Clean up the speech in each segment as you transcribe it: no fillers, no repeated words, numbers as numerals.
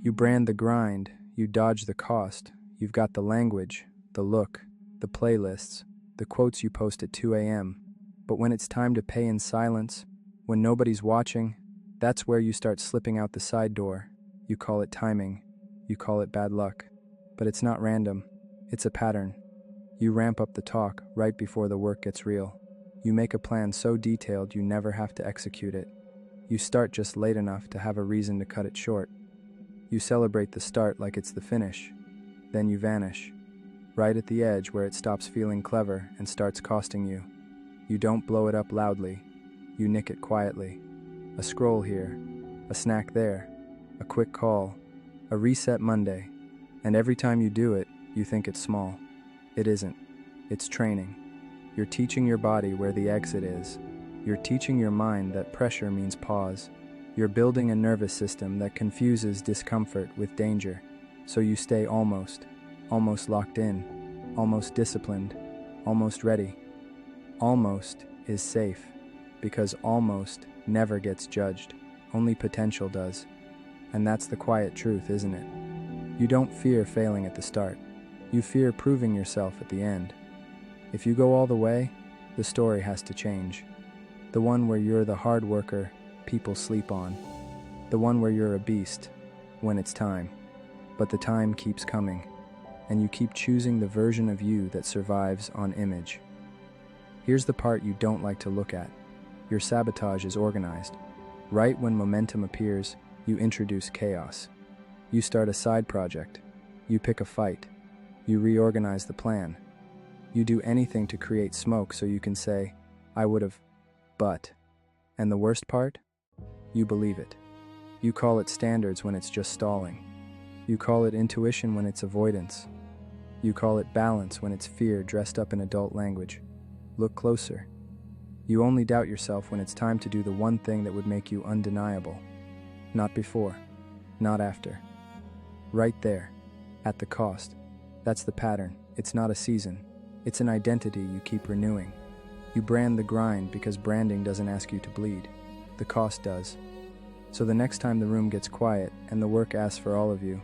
You brand the grind, you dodge the cost, you've got the language, the look, the playlists, the quotes you post at 2 a.m. But when it's time to pay in silence, when nobody's watching, that's where you start slipping out the side door. You call it timing, you call it bad luck. But it's not random, it's a pattern. You ramp up the talk right before the work gets real. You make a plan so detailed you never have to execute it. You start just late enough to have a reason to cut it short. You celebrate the start like it's the finish. Then you vanish, right at the edge where it stops feeling clever and starts costing you. You don't blow it up loudly, you nick it quietly. A scroll here, a snack there, a quick call, a reset Monday. And every time you do it, you think it's small. It isn't. It's training. You're teaching your body where the exit is. You're teaching your mind that pressure means pause. You're building a nervous system that confuses discomfort with danger. So you stay almost locked in, almost disciplined, almost ready. Almost is safe, because almost never gets judged. Only potential does. And that's the quiet truth, isn't it? You don't fear failing at the start. You fear proving yourself at the end. If you go all the way, the story has to change. The one where you're the hard worker people sleep on. The one where you're a beast when it's time. But the time keeps coming, and you keep choosing the version of you that survives on image. Here's the part you don't like to look at. Your sabotage is organized. Right when momentum appears, you introduce chaos. You start a side project. You pick a fight. You reorganize the plan. You do anything to create smoke so you can say, I would've, but. And the worst part? You believe it. You call it standards when it's just stalling. You call it intuition when it's avoidance. You call it balance when it's fear dressed up in adult language. Look closer. You only doubt yourself when it's time to do the one thing that would make you undeniable. Not before, not after. Right there, at the cost. That's the pattern. It's not a season. It's an identity you keep renewing. You brand the grind because branding doesn't ask you to bleed. The cost does. So the next time the room gets quiet and the work asks for all of you,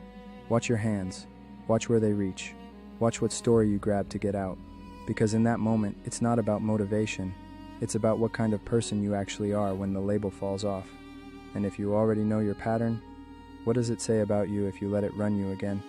watch your hands, watch where they reach, watch what story you grab to get out. Because in that moment, it's not about motivation, it's about what kind of person you actually are when the label falls off. And if you already know your pattern, what does it say about you if you let it run you again?